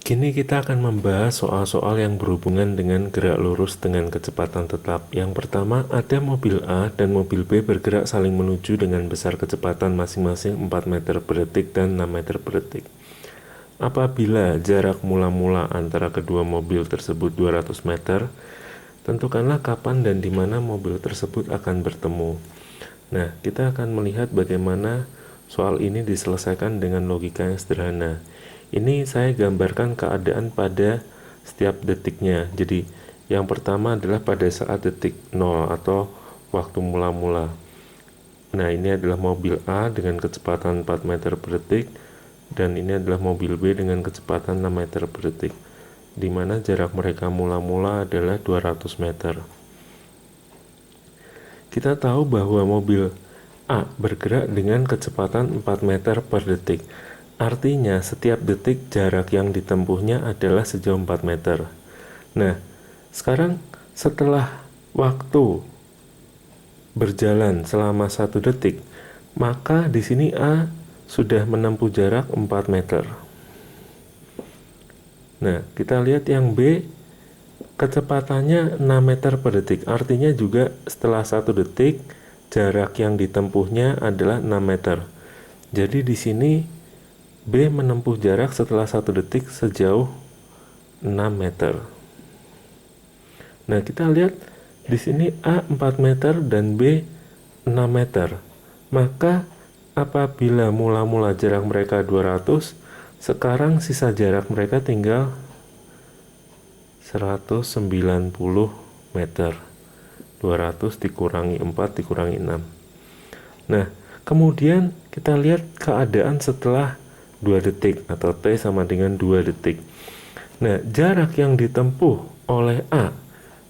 Kini kita akan membahas soal-soal yang berhubungan dengan gerak lurus dengan kecepatan tetap. Yang pertama, ada mobil A dan mobil B bergerak saling menuju dengan besar kecepatan masing-masing 4 meter per detik dan 6 meter per detik. Apabila jarak mula-mula antara kedua mobil tersebut 200 meter, tentukanlah kapan dan di mana mobil tersebut akan bertemu. Nah, kita akan melihat bagaimana soal ini diselesaikan dengan logika yang sederhana. Ini saya gambarkan keadaan pada setiap detiknya. Jadi, yang pertama adalah pada saat detik 0 atau waktu mula-mula. Nah, ini adalah mobil A dengan kecepatan 4 meter per detik, dan ini adalah mobil B dengan kecepatan 6 meter per detik, di mana jarak mereka mula-mula adalah 200 meter. Kita tahu bahwa mobil A bergerak dengan kecepatan 4 meter per detik. Artinya, setiap detik jarak yang ditempuhnya adalah sejauh 4 meter. Nah, sekarang setelah waktu berjalan selama 1 detik, maka di sini A sudah menempuh jarak 4 meter. Nah, kita lihat yang B, kecepatannya 6 meter per detik. Artinya juga setelah 1 detik, jarak yang ditempuhnya adalah 6 meter. Jadi di sini B menempuh jarak setelah 1 detik sejauh 6 meter. Nah, kita lihat di sini A 4 meter dan B 6 meter. Maka apabila mula-mula jarak mereka 200, sekarang sisa jarak mereka tinggal 190 meter. 200 dikurangi 4 dikurangi 6. Nah, kemudian kita lihat keadaan setelah 2 detik atau T sama dengan 2 detik. Nah, jarak yang ditempuh oleh A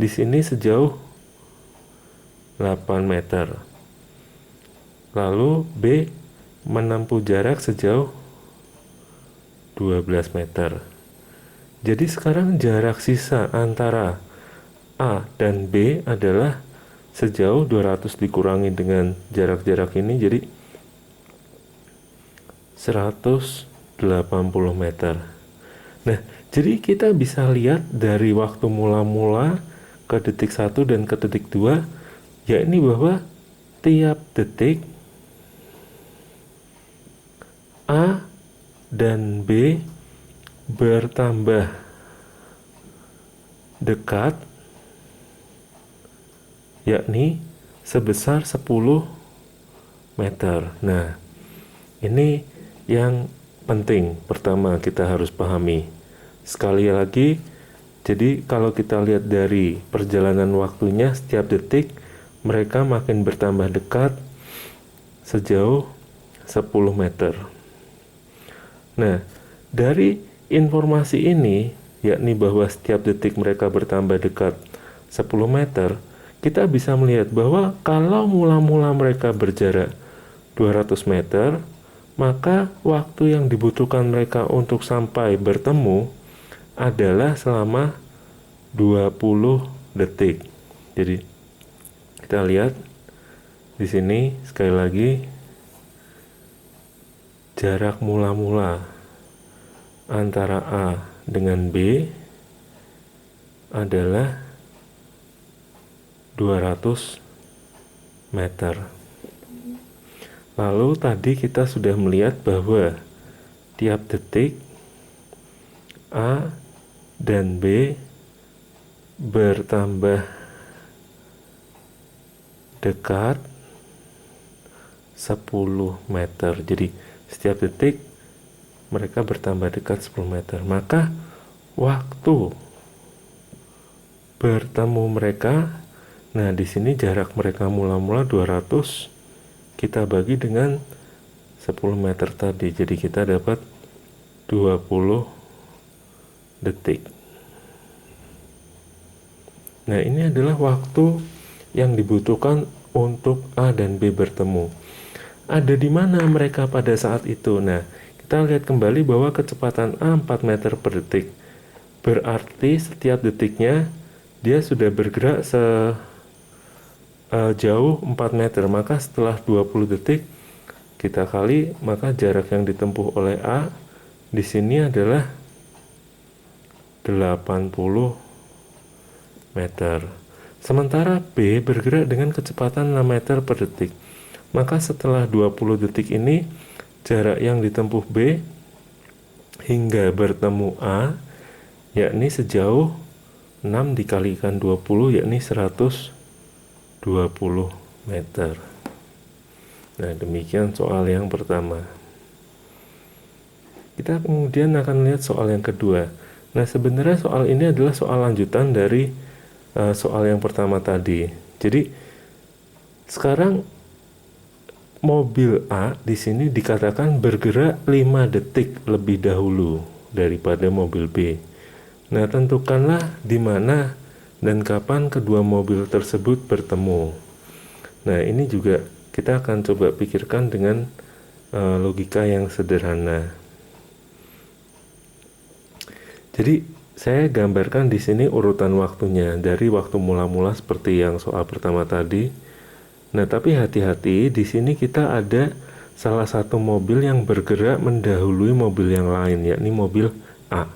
di sini sejauh 8 meter. Lalu B menempuh jarak sejauh 12 meter. Jadi sekarang jarak sisa antara A dan B adalah sejauh 200 dikurangi dengan jarak-jarak ini, jadi 180 meter. Nah, jadi kita bisa lihat dari waktu mula-mula ke detik 1 dan ke detik 2, yakni bahwa tiap detik A dan B bertambah dekat, yakni sebesar 10 meter. Nah, ini yang penting pertama kita harus pahami. Sekali lagi, jadi kalau kita lihat dari perjalanan waktunya setiap detik mereka makin bertambah dekat sejauh 10 meter. Nah, dari informasi ini, yakni bahwa setiap detik mereka bertambah dekat 10 meter, kita bisa melihat bahwa kalau mula-mula mereka berjarak 200 meter, maka waktu yang dibutuhkan mereka untuk sampai bertemu adalah selama 20 detik. Jadi kita lihat di sini sekali lagi jarak mula-mula antara A dengan B adalah 200 meter. Lalu tadi kita sudah melihat bahwa tiap detik A dan B bertambah dekat 10 meter. Jadi setiap detik mereka bertambah dekat 10 meter. Maka waktu bertemu mereka, nah di sini jarak mereka mula-mula 200, kita bagi dengan 10 meter tadi, jadi kita dapat 20 detik. Nah, ini adalah waktu yang dibutuhkan untuk A dan B bertemu. Ada di mana mereka pada saat itu? Nah, kita lihat kembali bahwa kecepatan A 4 meter per detik. Berarti setiap detiknya dia sudah bergerak jauh 4 meter, maka setelah 20 detik kita kali, maka jarak yang ditempuh oleh A di sini adalah 80 meter. Sementara B bergerak dengan kecepatan 6 meter per detik. Maka setelah 20 detik ini, jarak yang ditempuh B hingga bertemu A, yakni sejauh 6 dikalikan 20, yakni 120 meter. Nah, demikian soal yang pertama. Kita kemudian akan lihat soal yang kedua. Nah, sebenarnya soal ini adalah soal lanjutan dari soal yang pertama tadi. Jadi, sekarang mobil A di sini dikatakan bergerak 5 detik lebih dahulu daripada mobil B. Nah, tentukanlah di mana dan kapan kedua mobil tersebut bertemu. Nah, ini juga kita akan coba pikirkan dengan logika yang sederhana. Jadi, saya gambarkan di sini urutan waktunya dari waktu mula-mula seperti yang soal pertama tadi. Nah, tapi hati-hati, di sini kita ada salah satu mobil yang bergerak mendahului mobil yang lain, yakni mobil A.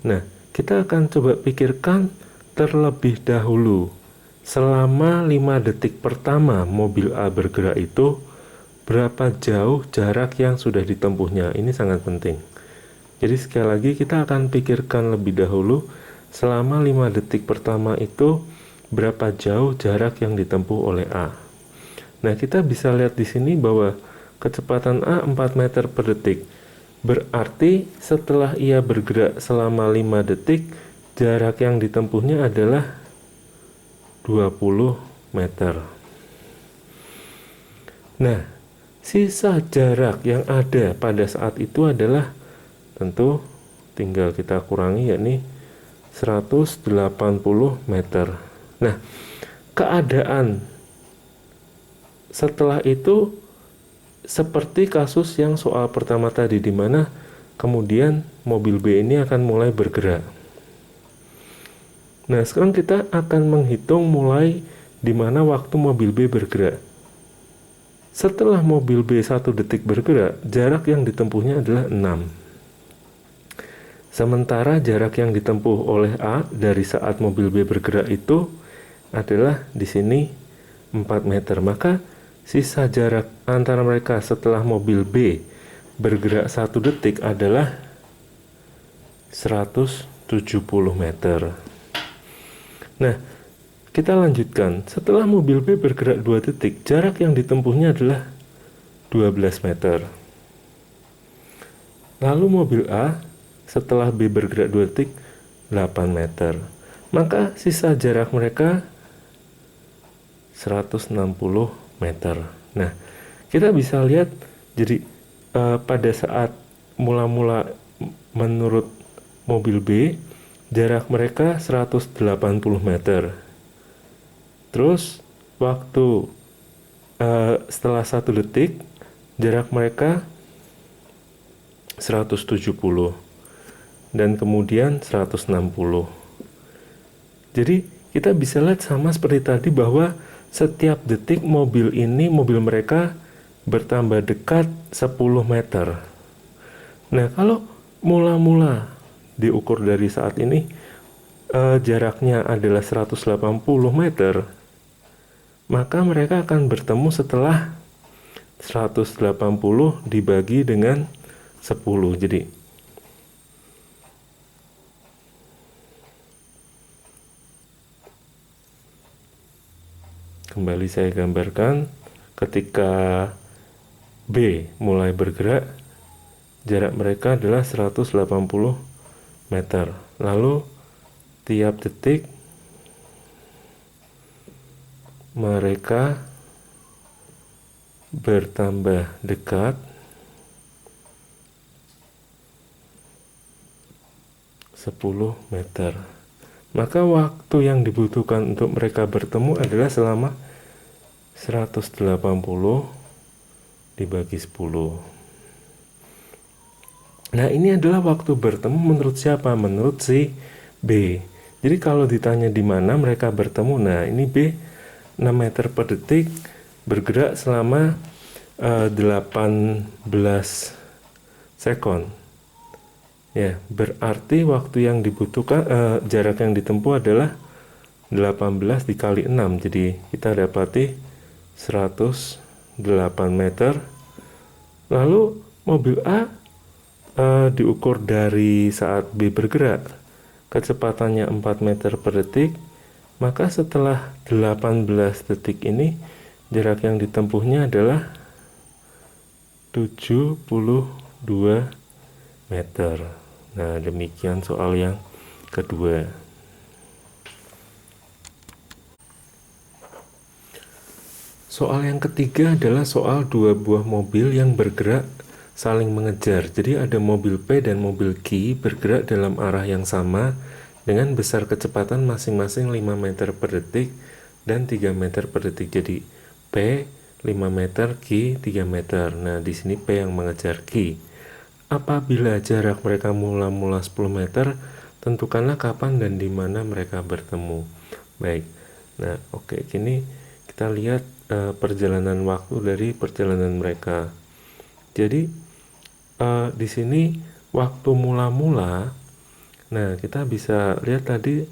Nah, kita akan coba pikirkan terlebih dahulu. Selama 5 detik pertama mobil A bergerak itu, berapa jauh jarak yang sudah ditempuhnya? Ini sangat penting. Jadi sekali lagi kita akan pikirkan lebih dahulu, selama 5 detik pertama itu, berapa jauh jarak yang ditempuh oleh A. Nah, kita bisa lihat di sini bahwa kecepatan A 4 meter per detik. Berarti setelah ia bergerak selama 5 detik, jarak yang ditempuhnya adalah 20 meter. Nah, sisa jarak yang ada pada saat itu adalah tentu tinggal kita kurangi, yakni 180 meter. Nah, keadaan setelah itu seperti kasus yang soal pertama tadi, di mana kemudian mobil B ini akan mulai bergerak. Nah, sekarang kita akan menghitung mulai di mana waktu mobil B bergerak. Setelah mobil B 1 detik bergerak, jarak yang ditempuhnya adalah 6. Sementara jarak yang ditempuh oleh A dari saat mobil B bergerak itu adalah di sini 4 meter. Maka sisa jarak antara mereka setelah mobil B bergerak 1 detik adalah 170 meter. Nah, kita lanjutkan. Setelah mobil B bergerak 2 detik, jarak yang ditempuhnya adalah 12 meter. Lalu mobil A setelah B bergerak 2 detik, 8 meter. Maka sisa jarak mereka 160 meter. Nah, kita bisa lihat, jadi pada saat mula-mula menurut mobil B, jarak mereka 180 meter. Terus waktu setelah 1 detik, jarak mereka 170 dan kemudian 160. Jadi kita bisa lihat sama seperti tadi bahwa setiap detik mobil mereka bertambah dekat 10 meter. Nah, kalau mula-mula diukur dari saat ini jaraknya adalah 180 meter, maka mereka akan bertemu setelah 180 dibagi dengan 10. Jadi kembali saya gambarkan, ketika B mulai bergerak, jarak mereka adalah 180 meter. Lalu tiap detik mereka bertambah dekat 10 meter. Maka waktu yang dibutuhkan untuk mereka bertemu adalah selama 180 dibagi 10. Nah, ini adalah waktu bertemu menurut siapa? Menurut si B. Jadi kalau ditanya di mana mereka bertemu, nah ini B 6 meter per detik bergerak selama 18 sekon. Ya, berarti waktu yang dibutuhkan, jarak yang ditempuh adalah 18 dikali 6. Jadi kita dapati 108 meter. Lalu mobil A diukur dari saat B bergerak, kecepatannya 4 meter per detik, maka setelah 18 detik ini jarak yang ditempuhnya adalah 72 meter. Nah, demikian soal yang kedua. Soal yang ketiga adalah soal dua buah mobil yang bergerak saling mengejar. Jadi ada mobil P dan mobil Q bergerak dalam arah yang sama dengan besar kecepatan masing-masing 5 meter per detik dan 3 meter per detik. Jadi P 5 meter, Q 3 meter. Nah, di sini P yang mengejar Q. Apabila jarak mereka mula-mula 10 meter, tentukanlah kapan dan di mana mereka bertemu. Baik. Nah, oke, kini kita lihat perjalanan waktu dari perjalanan mereka. Jadi di sini waktu mula-mula, nah kita bisa lihat tadi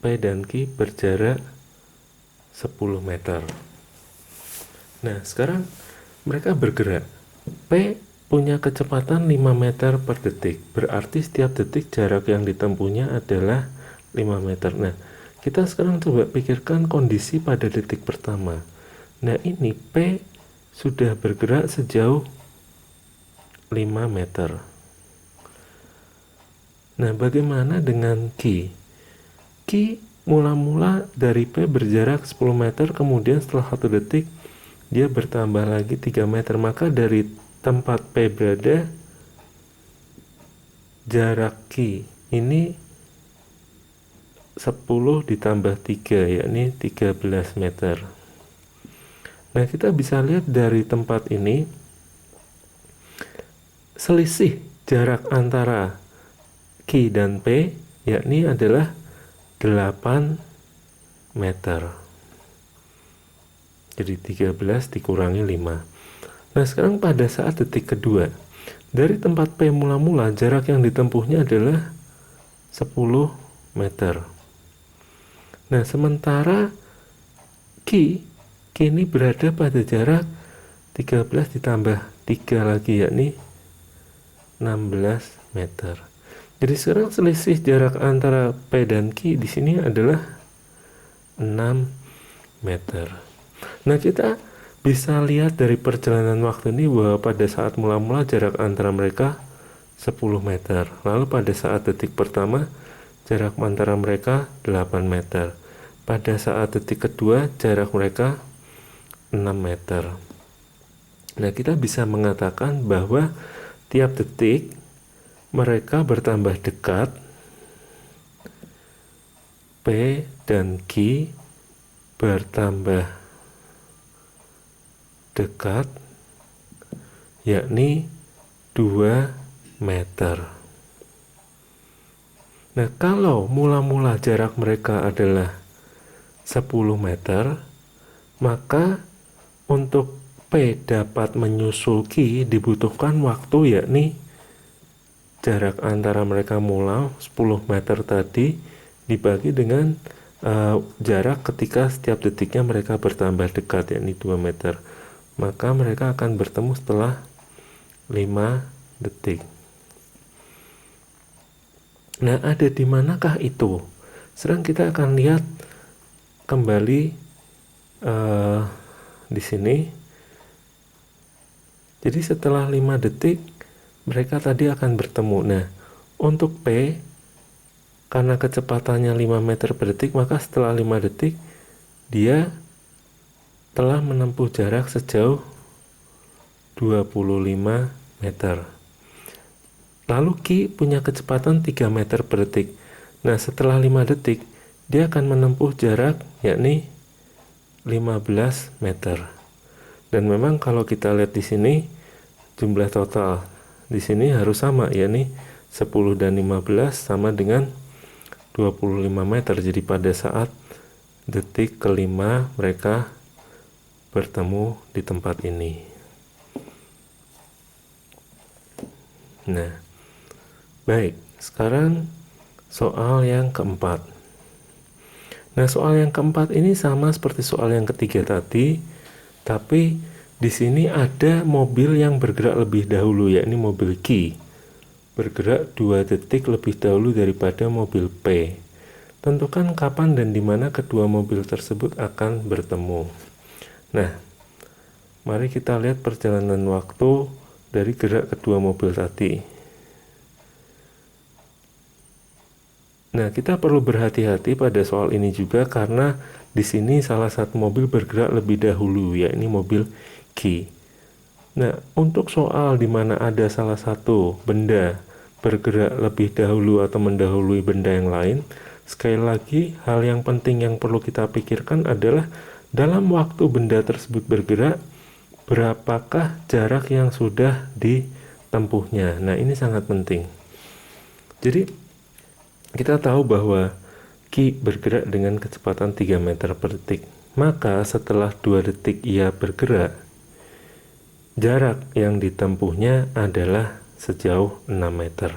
P dan Q berjarak 10 meter. Nah, sekarang mereka bergerak. P punya kecepatan 5 meter per detik. Berarti setiap detik jarak yang ditempuhnya adalah 5 meter. Nah, kita sekarang coba pikirkan kondisi pada detik pertama. Nah, ini P sudah bergerak sejauh 5 meter. Nah, bagaimana dengan Q? Q mula-mula dari P berjarak 10 meter, kemudian setelah 1 detik dia bertambah lagi 3 meter. Maka dari tempat P berada, jarak Q ini 10 ditambah 3, yakni 13 meter. Nah, kita bisa lihat dari tempat ini, selisih jarak antara Q dan P, yakni adalah 8 meter. Jadi 13 dikurangi 5. Nah, sekarang pada saat detik kedua, dari tempat P mula-mula, jarak yang ditempuhnya adalah 10 meter. Nah, sementara Q kini berada pada jarak 13 ditambah 3 lagi, yakni 16 meter. Jadi sekarang selisih jarak antara P dan Q di sini adalah 6 meter. Nah, kita bisa lihat dari perjalanan waktu ini bahwa pada saat mula-mula jarak antara mereka 10 meter. Lalu pada saat detik pertama jarak antara mereka 8 meter. Pada saat detik kedua jarak mereka 6 meter. Nah, kita bisa mengatakan bahwa tiap detik mereka bertambah dekat. P dan Q bertambah dekat, yakni 2 meter. Nah, kalau mula-mula jarak mereka adalah 10 meter, maka untuk P dapat menyusul Q dibutuhkan waktu, yakni jarak antara mereka mula 10 meter tadi dibagi dengan jarak ketika setiap detiknya mereka bertambah dekat, yakni 2 meter. Maka mereka akan bertemu setelah 5 detik. Nah, ada di manakah itu? Sekarang kita akan lihat kembali di sini. Jadi setelah 5 detik mereka tadi akan bertemu. Nah, untuk P, karena kecepatannya 5 meter per detik, maka setelah 5 detik dia telah menempuh jarak sejauh 25 meter. Lalu Q punya kecepatan 3 meter per detik. Nah, setelah 5 detik dia akan menempuh jarak, yakni 15 meter. Dan memang kalau kita lihat di sini jumlah total di sini harus sama, yakni 10 dan 15 sama dengan 25 meter. Jadi pada saat detik kelima mereka bertemu di tempat ini. Nah, Baik, sekarang soal yang keempat. Nah, soal yang keempat ini sama seperti soal yang ketiga tadi, tapi di sini ada mobil yang bergerak lebih dahulu, yakni mobil Q. Bergerak 2 detik lebih dahulu daripada mobil P. Tentukan kapan dan di mana kedua mobil tersebut akan bertemu. Nah, mari kita lihat perjalanan waktu dari gerak kedua mobil tadi. Nah, kita perlu berhati-hati pada soal ini juga karena di sini salah satu mobil bergerak lebih dahulu, yakni mobil Q. Nah, untuk soal di mana ada salah satu benda bergerak lebih dahulu atau mendahului benda yang lain, sekali lagi hal yang penting yang perlu kita pikirkan adalah dalam waktu benda tersebut bergerak, berapakah jarak yang sudah ditempuhnya. Nah, ini sangat penting. Jadi, kita tahu bahwa Q bergerak dengan kecepatan 3 meter per detik. Maka setelah 2 detik ia bergerak, jarak yang ditempuhnya adalah sejauh 6 meter.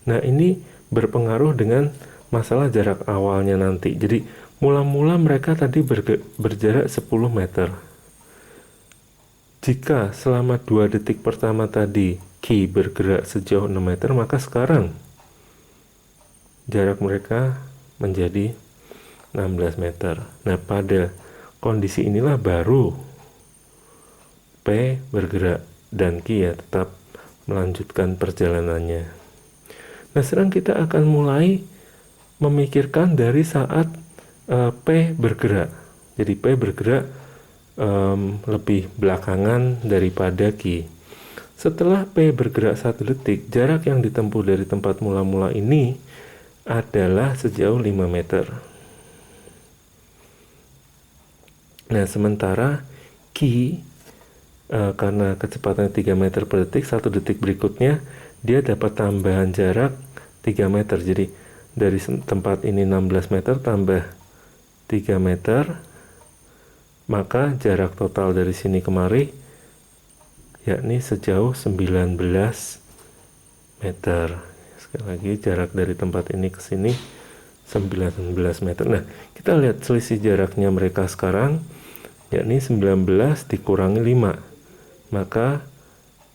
Nah, ini berpengaruh dengan masalah jarak awalnya nanti. Jadi, mula-mula mereka tadi berjarak 10 meter. Jika selama 2 detik pertama tadi Q bergerak sejauh 6 meter, maka sekarang jarak mereka menjadi 16 meter. Nah, pada kondisi inilah baru P bergerak dan Q ya tetap melanjutkan perjalanannya. Nah, sekarang kita akan mulai memikirkan dari saat P bergerak. Jadi P bergerak lebih belakangan daripada Q. Setelah P bergerak 1 detik, jarak yang ditempuh dari tempat mula-mula ini adalah sejauh 5 meter. Nah, sementara Q karena kecepatan 3 meter per detik, 1 detik berikutnya dia dapat tambahan jarak 3 meter. Jadi dari tempat ini 16 meter tambah 3 meter, maka jarak total dari sini kemari yakni sejauh 19 meter. Sekali lagi, jarak dari tempat ini ke sini 19 meter. Nah, kita lihat selisih jaraknya mereka sekarang, yakni 19 dikurangi 5. Maka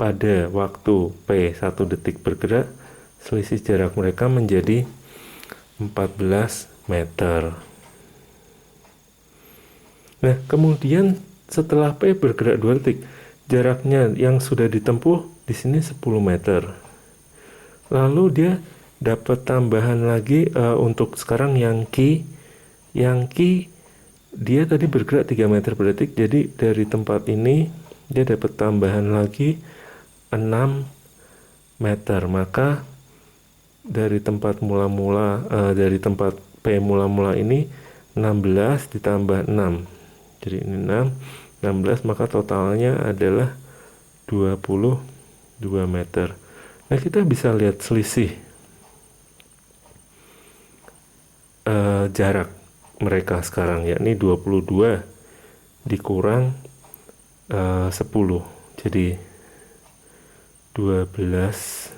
pada waktu P 1 detik bergerak, selisih jarak mereka menjadi 14 meter. Nah, kemudian setelah P bergerak 2 detik, jaraknya yang sudah ditempuh di sini 10 meter. Lalu dia dapat tambahan lagi untuk sekarang yang Q. Yang Q dia tadi bergerak 3 meter per detik, jadi dari tempat ini dia dapat tambahan lagi 6 meter. Maka dari tempat mula-mula dari tempat P mula-mula ini 16 ditambah 6. Jadi ini 16, maka totalnya adalah 22 meter. Nah, kita bisa lihat selisih jarak mereka sekarang, yakni 22 dikurang 10, jadi 12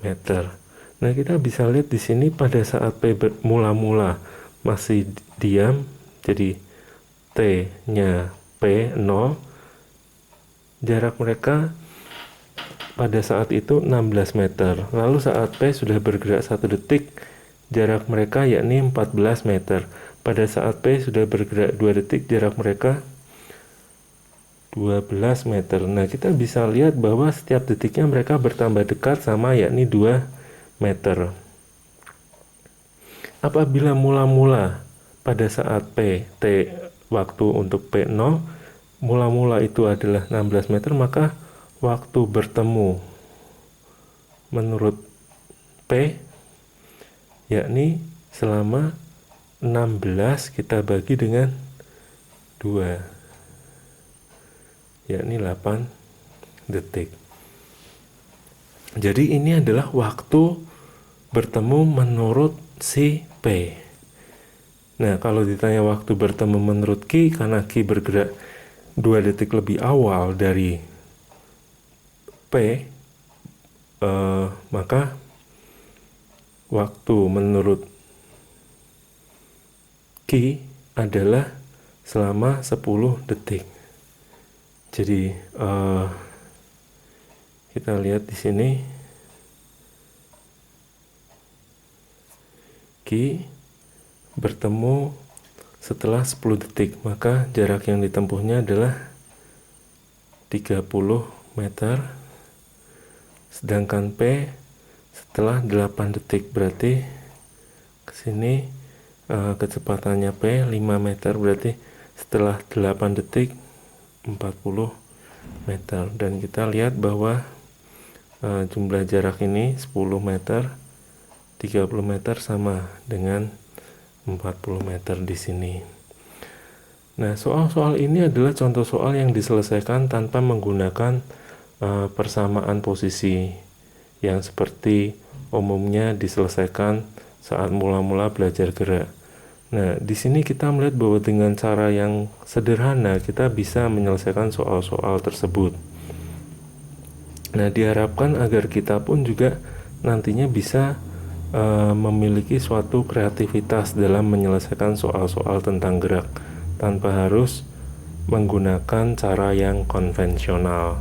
meter. Nah, kita bisa lihat di sini pada saat P mula-mula masih diam, jadi T-nya P 0, jarak mereka pada saat itu 16 meter. Lalu saat P sudah bergerak 1 detik, jarak mereka yakni 14 meter. Pada saat P sudah bergerak 2 detik, jarak mereka 12 meter. Nah, kita bisa lihat bahwa setiap detiknya mereka bertambah dekat sama yakni 2 meter. Apabila mula-mula pada saat P, T waktu untuk P0, mula-mula itu adalah 16 meter, maka waktu bertemu menurut P yakni selama 16 kita bagi dengan 2, yakni 8 detik. Jadi ini adalah waktu bertemu menurut si P. Nah, kalau ditanya waktu bertemu menurut Q, karena Q bergerak 2 detik lebih awal dari P, maka waktu menurut Q adalah selama 10 detik. Jadi kita lihat di sini Q bertemu setelah 10 detik, maka jarak yang ditempuhnya adalah 30 meter, sedangkan P setelah 8 detik, berarti ke sini kecepatannya P 5 meter, berarti setelah 8 detik 40 meter. Dan kita lihat bahwa jumlah jarak ini 10 meter, 30 meter sama dengan 40 meter di sini. Nah, soal-soal ini adalah contoh soal yang diselesaikan tanpa menggunakan persamaan posisi yang seperti umumnya diselesaikan saat mula-mula belajar gerak. Nah, di sini kita melihat bahwa dengan cara yang sederhana kita bisa menyelesaikan soal-soal tersebut. Nah, diharapkan agar kita pun juga nantinya bisa memiliki suatu kreativitas dalam menyelesaikan soal-soal tentang gerak tanpa harus menggunakan cara yang konvensional.